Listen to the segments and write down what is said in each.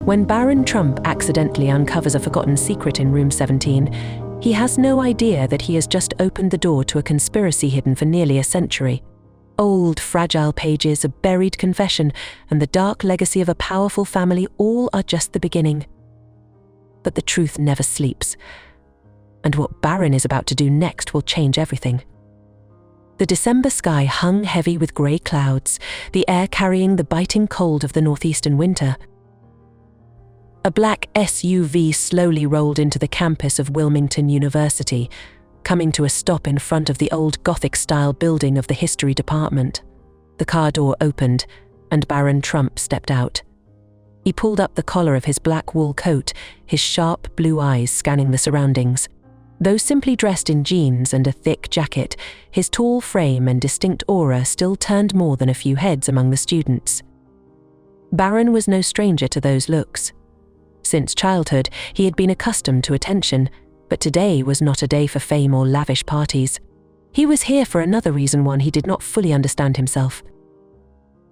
When Barron Trump accidentally uncovers a forgotten secret in room 17, he has no idea that he has just opened the door to a conspiracy hidden for nearly a century. Old, fragile pages, a buried confession, and the dark legacy of a powerful family all are just the beginning. But the truth never sleeps, and what Barron is about to do next will change everything. The December sky hung heavy with grey clouds, the air carrying the biting cold of the northeastern winter. A black SUV slowly rolled into the campus of Wilmington University, coming to a stop in front of the old Gothic-style building of the history department. The car door opened, and Barron Trump stepped out. He pulled up the collar of his black wool coat, his sharp blue eyes scanning the surroundings. Though simply dressed in jeans and a thick jacket, his tall frame and distinct aura still turned more than a few heads among the students. Barron was no stranger to those looks. Since childhood, he had been accustomed to attention, but today was not a day for fame or lavish parties. He was here for another reason, one he did not fully understand himself.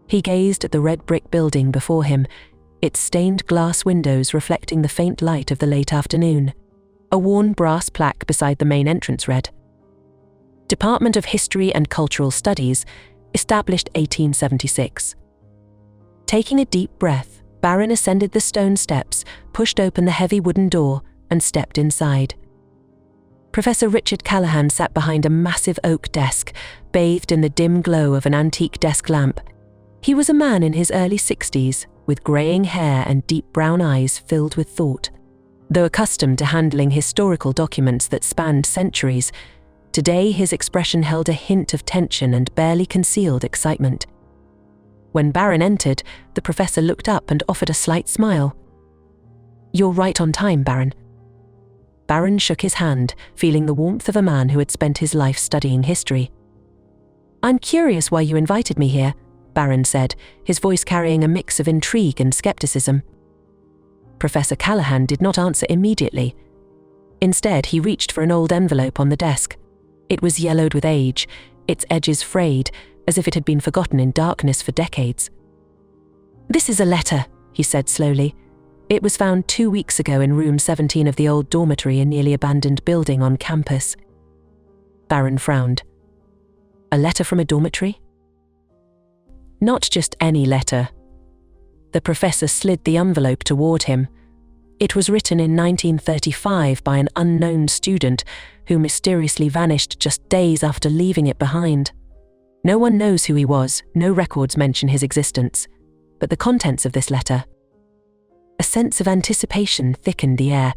He gazed at the red brick building before him, its stained glass windows reflecting the faint light of the late afternoon. A worn brass plaque beside the main entrance read, Department of History and Cultural Studies, established 1876. Taking a deep breath, Barron ascended the stone steps, pushed open the heavy wooden door, and stepped inside. Professor Richard Callahan sat behind a massive oak desk, bathed in the dim glow of an antique desk lamp. He was a man in his early 60s, with greying hair and deep brown eyes filled with thought. Though accustomed to handling historical documents that spanned centuries, today his expression held a hint of tension and barely concealed excitement. When Barron entered, the professor looked up and offered a slight smile. "You're right on time, Barron." Barron shook his hand, feeling the warmth of a man who had spent his life studying history. "I'm curious why you invited me here," Barron said, his voice carrying a mix of intrigue and skepticism. Professor Callahan did not answer immediately. Instead, he reached for an old envelope on the desk. It was yellowed with age, its edges frayed, as if it had been forgotten in darkness for decades. "This is a letter," he said slowly. "It was found 2 weeks ago in room 17 of the old dormitory, a nearly abandoned building on campus." Barron frowned. "A letter from a dormitory?" "Not just any letter." The professor slid the envelope toward him. It was written in 1935 by an unknown student who mysteriously vanished just days after leaving it behind. No one knows who he was, no records mention his existence, but the contents of this letter. A sense of anticipation thickened the air.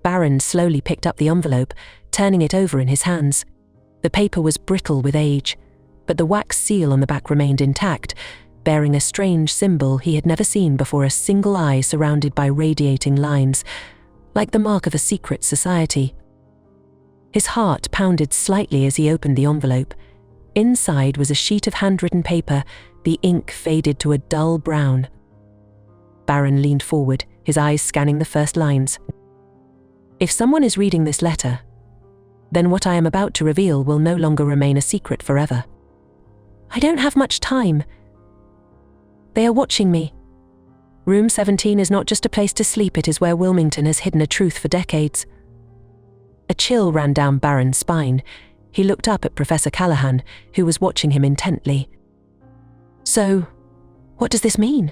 Barron slowly picked up the envelope, turning it over in his hands. The paper was brittle with age, but the wax seal on the back remained intact, bearing a strange symbol he had never seen before, a single eye surrounded by radiating lines, like the mark of a secret society. His heart pounded slightly as he opened the envelope. Inside was a sheet of handwritten paper, the ink faded to a dull brown. Barron leaned forward, his eyes scanning the first lines. "If someone is reading this letter, then what I am about to reveal will no longer remain a secret forever. I don't have much time. They are watching me. Room 17 is not just a place to sleep, it is where Wilmington has hidden a truth for decades." A chill ran down Barron's spine. He looked up at Professor Callahan, who was watching him intently. "So, what does this mean?"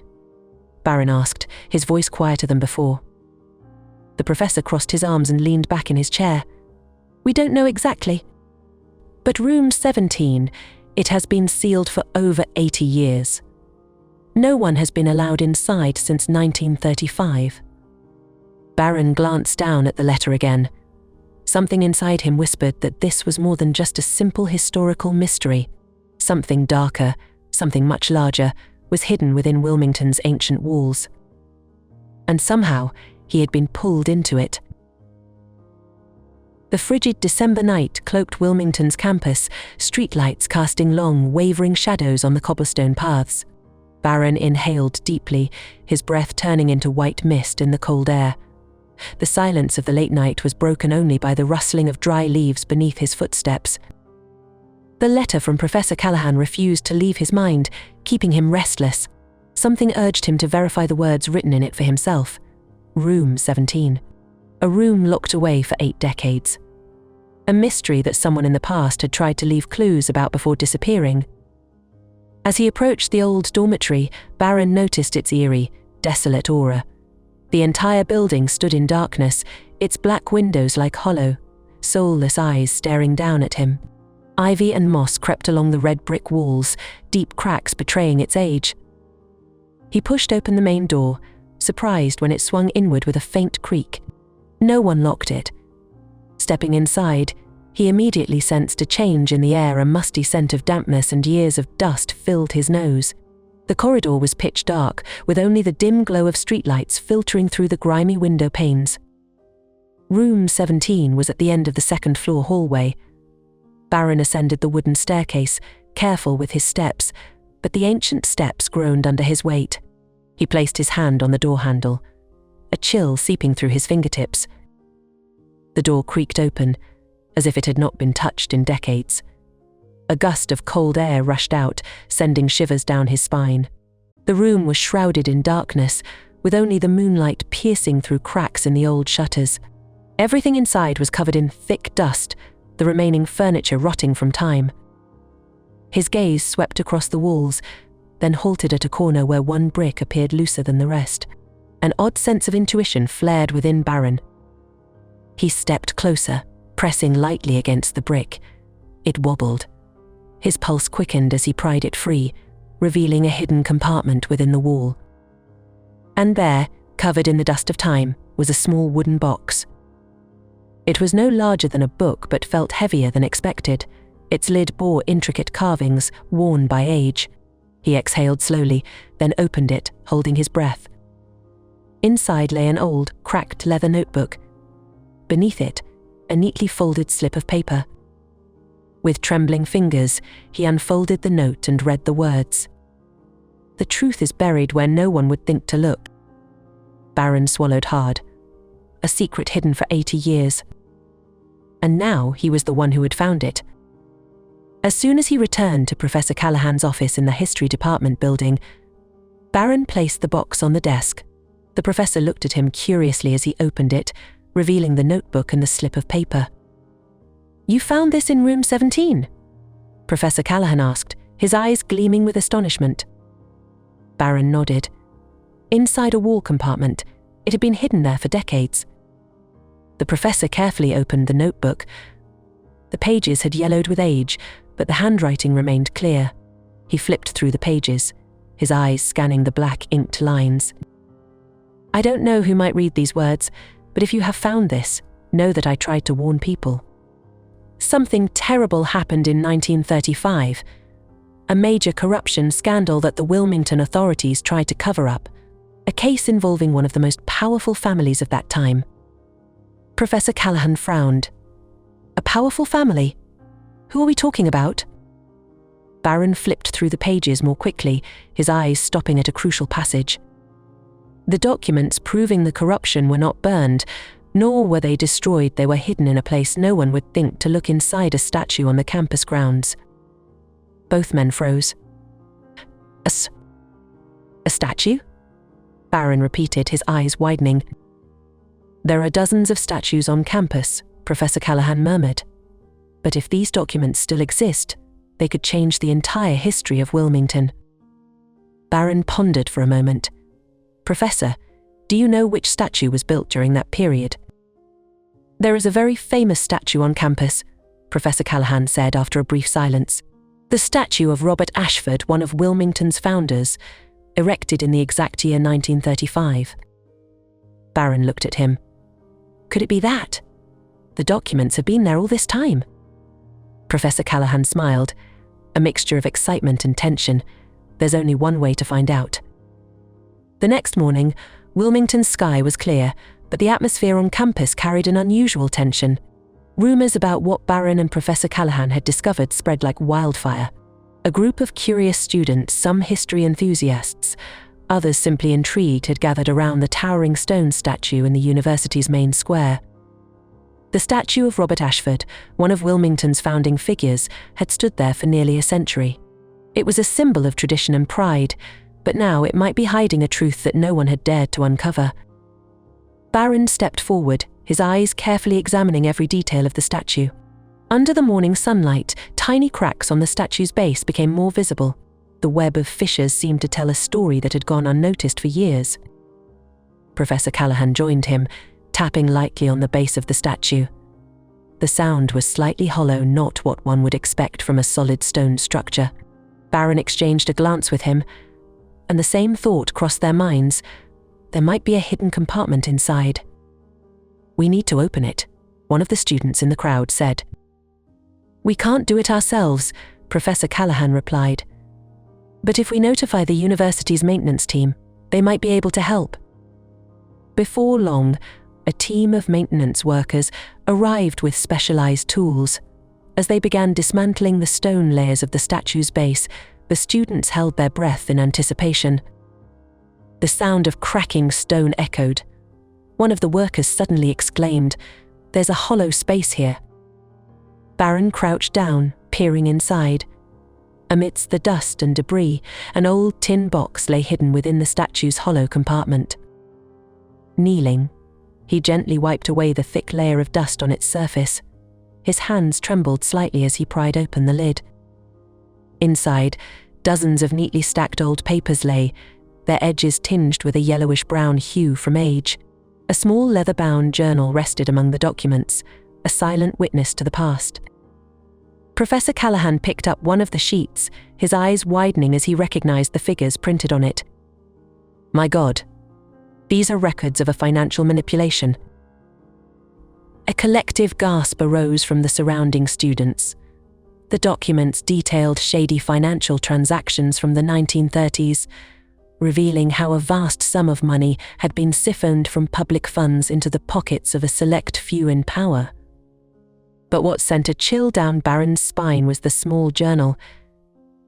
Barron asked, his voice quieter than before. The professor crossed his arms and leaned back in his chair. "We don't know exactly. But room 17, it has been sealed for over 80 years. No one has been allowed inside since 1935. Barron glanced down at the letter again. Something inside him whispered that this was more than just a simple historical mystery. Something darker, something much larger, was hidden within Wilmington's ancient walls. And somehow, he had been pulled into it. The frigid December night cloaked Wilmington's campus, streetlights casting long, wavering shadows on the cobblestone paths. Barron inhaled deeply, his breath turning into white mist in the cold air. The silence of the late night was broken only by the rustling of dry leaves beneath his footsteps. The letter from Professor Callahan refused to leave his mind, keeping him restless. Something urged him to verify the words written in it for himself. Room 17. A room locked away for 8 decades. A mystery that someone in the past had tried to leave clues about before disappearing. As he approached the old dormitory, Barron noticed its eerie, desolate aura. The entire building stood in darkness, its black windows like hollow, soulless eyes staring down at him. Ivy and moss crept along the red brick walls, deep cracks betraying its age. He pushed open the main door, surprised when it swung inward with a faint creak. No one locked it. Stepping inside, he immediately sensed a change in the air. A musty scent of dampness and years of dust filled his nose. The corridor was pitch dark, with only the dim glow of streetlights filtering through the grimy window panes. Room 17 was at the end of the second-floor hallway. Barron ascended the wooden staircase, careful with his steps, but the ancient steps groaned under his weight. He placed his hand on the door handle, a chill seeping through his fingertips. The door creaked open, as if it had not been touched in decades. A gust of cold air rushed out, sending shivers down his spine. The room was shrouded in darkness, with only the moonlight piercing through cracks in the old shutters. Everything inside was covered in thick dust, the remaining furniture rotting from time. His gaze swept across the walls, then halted at a corner where one brick appeared looser than the rest. An odd sense of intuition flared within Barron. He stepped closer, pressing lightly against the brick. It wobbled. His pulse quickened as he pried it free, revealing a hidden compartment within the wall. And there, covered in the dust of time, was a small wooden box. It was no larger than a book, but felt heavier than expected. Its lid bore intricate carvings, worn by age. He exhaled slowly, then opened it, holding his breath. Inside lay an old, cracked leather notebook. Beneath it, a neatly folded slip of paper. With trembling fingers, he unfolded the note and read the words. "The truth is buried where no one would think to look." Barron swallowed hard. A secret hidden for 80 years. And now he was the one who had found it. As soon as he returned to Professor Callahan's office in the History Department building, Barron placed the box on the desk. The professor looked at him curiously as he opened it, revealing the notebook and the slip of paper. "You found this in room 17?" Professor Callahan asked, his eyes gleaming with astonishment. Barron nodded. Inside a wall compartment, it had been hidden there for decades. The professor carefully opened the notebook. The pages had yellowed with age, but the handwriting remained clear. He flipped through the pages, his eyes scanning the black inked lines. "I don't know who might read these words, but if you have found this, know that I tried to warn people. Something terrible happened in 1935, a major corruption scandal that the Wilmington authorities tried to cover up, a case involving one of the most powerful families of that time." Professor Callahan frowned. "A powerful family? Who are we talking about?" Barron flipped through the pages more quickly, his eyes stopping at a crucial passage. The documents proving the corruption were not burned, nor were they destroyed. They were hidden in a place no one would think to look inside, a statue on the campus grounds. Both men froze. A statue?" Barron repeated, his eyes widening. "There are dozens of statues on campus," Professor Callahan murmured. "But if these documents still exist, they could change the entire history of Wilmington." Barron pondered for a moment. "Professor, do you know which statue was built during that period?" "There is a very famous statue on campus," Professor Callahan said after a brief silence. "The statue of Robert Ashford, one of Wilmington's founders, erected in the exact year 1935. Barron looked at him. "Could it be that? The documents have been there all this time." Professor Callahan smiled, a mixture of excitement and tension. There's only one way to find out. The next morning, Wilmington's sky was clear, but the atmosphere on campus carried an unusual tension. Rumors about what Barron and Professor Callahan had discovered spread like wildfire. A group of curious students, some history enthusiasts, others simply intrigued, had gathered around the towering stone statue in the university's main square. The statue of Robert Ashford, one of Wilmington's founding figures, had stood there for nearly a century. It was a symbol of tradition and pride, but now it might be hiding a truth that no one had dared to uncover. Barron stepped forward, his eyes carefully examining every detail of the statue. Under the morning sunlight, tiny cracks on the statue's base became more visible. The web of fissures seemed to tell a story that had gone unnoticed for years. Professor Callahan joined him, tapping lightly on the base of the statue. The sound was slightly hollow, not what one would expect from a solid stone structure. Barron exchanged a glance with him, and the same thought crossed their minds. There might be a hidden compartment inside. "We need to open it," one of the students in the crowd said. "We can't do it ourselves," Professor Callahan replied. "But if we notify the university's maintenance team, they might be able to help." Before long, a team of maintenance workers arrived with specialized tools. As they began dismantling the stone layers of the statue's base, the students held their breath in anticipation. The sound of cracking stone echoed. One of the workers suddenly exclaimed, "There's a hollow space here." Barron crouched down, peering inside. Amidst the dust and debris, an old tin box lay hidden within the statue's hollow compartment. Kneeling, he gently wiped away the thick layer of dust on its surface. His hands trembled slightly as he pried open the lid. Inside, dozens of neatly stacked old papers lay, their edges tinged with a yellowish-brown hue from age. A small leather-bound journal rested among the documents, a silent witness to the past. Professor Callahan picked up one of the sheets, his eyes widening as he recognized the figures printed on it. "My God, these are records of a financial manipulation." A collective gasp arose from the surrounding students. The documents detailed shady financial transactions from the 1930s, revealing how a vast sum of money had been siphoned from public funds into the pockets of a select few in power. But what sent a chill down Barron's spine was the small journal.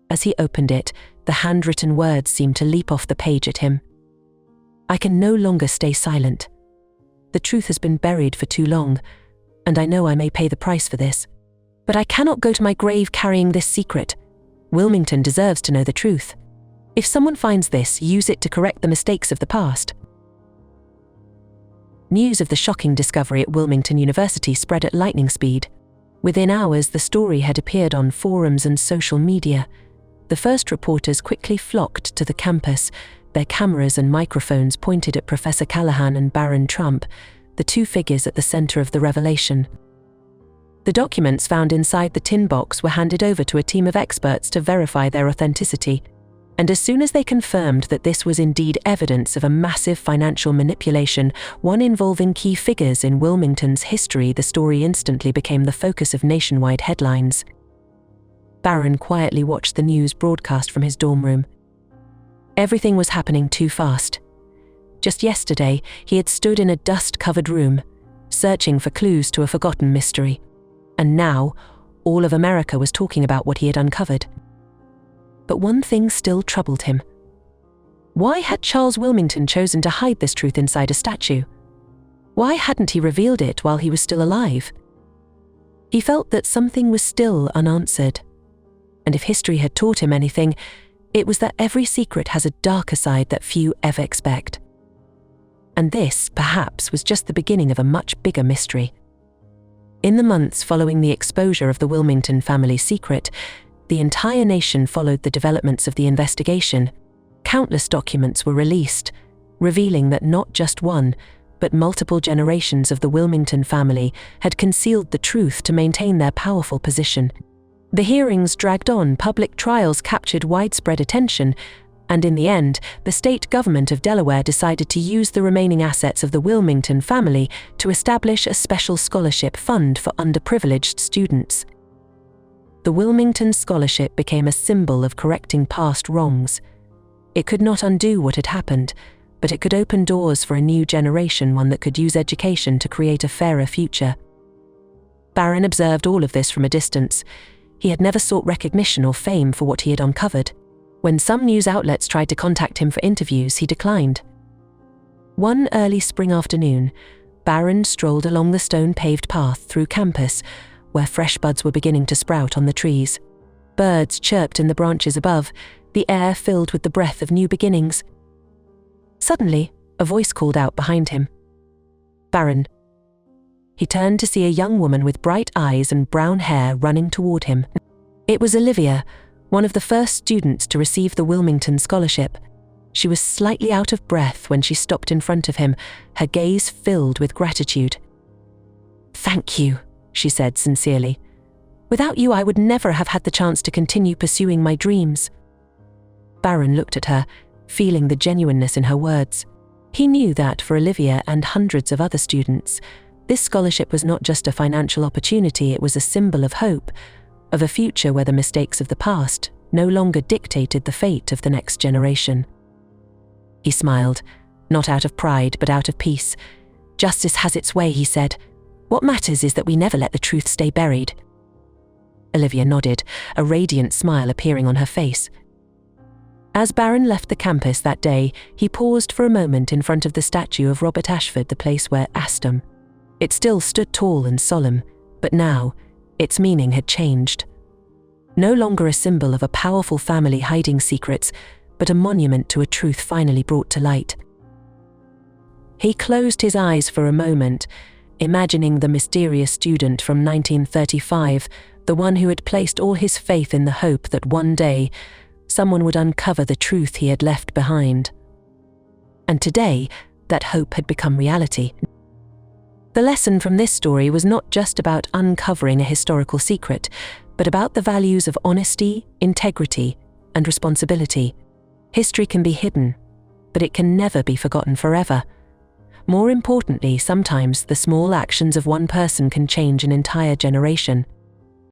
As he opened it, the handwritten words seemed to leap off the page at him. "I can no longer stay silent. The truth has been buried for too long, and I know I may pay the price for this. But I cannot go to my grave carrying this secret. Wilmington deserves to know the truth. If someone finds this, use it to correct the mistakes of the past." News of the shocking discovery at Wilmington University spread at lightning speed. Within hours, the story had appeared on forums and social media. The first reporters quickly flocked to the campus, their cameras and microphones pointed at Professor Callahan and Barron Trump, the two figures at the center of the revelation. The documents found inside the tin box were handed over to a team of experts to verify their authenticity. And as soon as they confirmed that this was indeed evidence of a massive financial manipulation, one involving key figures in Wilmington's history, the story instantly became the focus of nationwide headlines. Barron quietly watched the news broadcast from his dorm room. Everything was happening too fast. Just yesterday, he had stood in a dust-covered room, searching for clues to a forgotten mystery. And now, all of America was talking about what he had uncovered. But one thing still troubled him. Why had Charles Wilmington chosen to hide this truth inside a statue? Why hadn't he revealed it while he was still alive? He felt that something was still unanswered. And if history had taught him anything, it was that every secret has a darker side that few ever expect. And this, perhaps, was just the beginning of a much bigger mystery. In the months following the exposure of the Wilmington family secret, the entire nation followed the developments of the investigation. Countless documents were released, revealing that not just one, but multiple generations of the Wilmington family had concealed the truth to maintain their powerful position. The hearings dragged on, public trials captured widespread attention, and in the end, the state government of Delaware decided to use the remaining assets of the Wilmington family to establish a special scholarship fund for underprivileged students. The Wilmington Scholarship became a symbol of correcting past wrongs. It could not undo what had happened, but it could open doors for a new generation, one that could use education to create a fairer future. Barron observed all of this from a distance. He had never sought recognition or fame for what he had uncovered. When some news outlets tried to contact him for interviews, he declined. One early spring afternoon, Barron strolled along the stone-paved path through campus, where fresh buds were beginning to sprout on the trees. Birds chirped in the branches above, the air filled with the breath of new beginnings. Suddenly, a voice called out behind him. "Barron." He turned to see a young woman with bright eyes and brown hair running toward him. It was Olivia, one of the first students to receive the Wilmington scholarship. She was slightly out of breath when she stopped in front of him, her gaze filled with gratitude. "Thank you," she said sincerely. "Without you, I would never have had the chance to continue pursuing my dreams." Barron looked at her, feeling the genuineness in her words. He knew that for Olivia and hundreds of other students, this scholarship was not just a financial opportunity, it was a symbol of hope, of a future where the mistakes of the past no longer dictated the fate of the next generation. He smiled, not out of pride but out of peace. "Justice has its way," he said. "What matters is that we never let the truth stay buried." Olivia nodded, a radiant smile appearing on her face. As Barron left the campus that day, he paused for a moment in front of the statue of Robert Ashford, the place where Aston. It still stood tall and solemn, but now, its meaning had changed. No longer a symbol of a powerful family hiding secrets, but a monument to a truth finally brought to light. He closed his eyes for a moment, imagining the mysterious student from 1935, the one who had placed all his faith in the hope that one day, someone would uncover the truth he had left behind. And today, that hope had become reality. The lesson from this story was not just about uncovering a historical secret, but about the values of honesty, integrity, and responsibility. History can be hidden, but it can never be forgotten forever. More importantly, sometimes the small actions of one person can change an entire generation.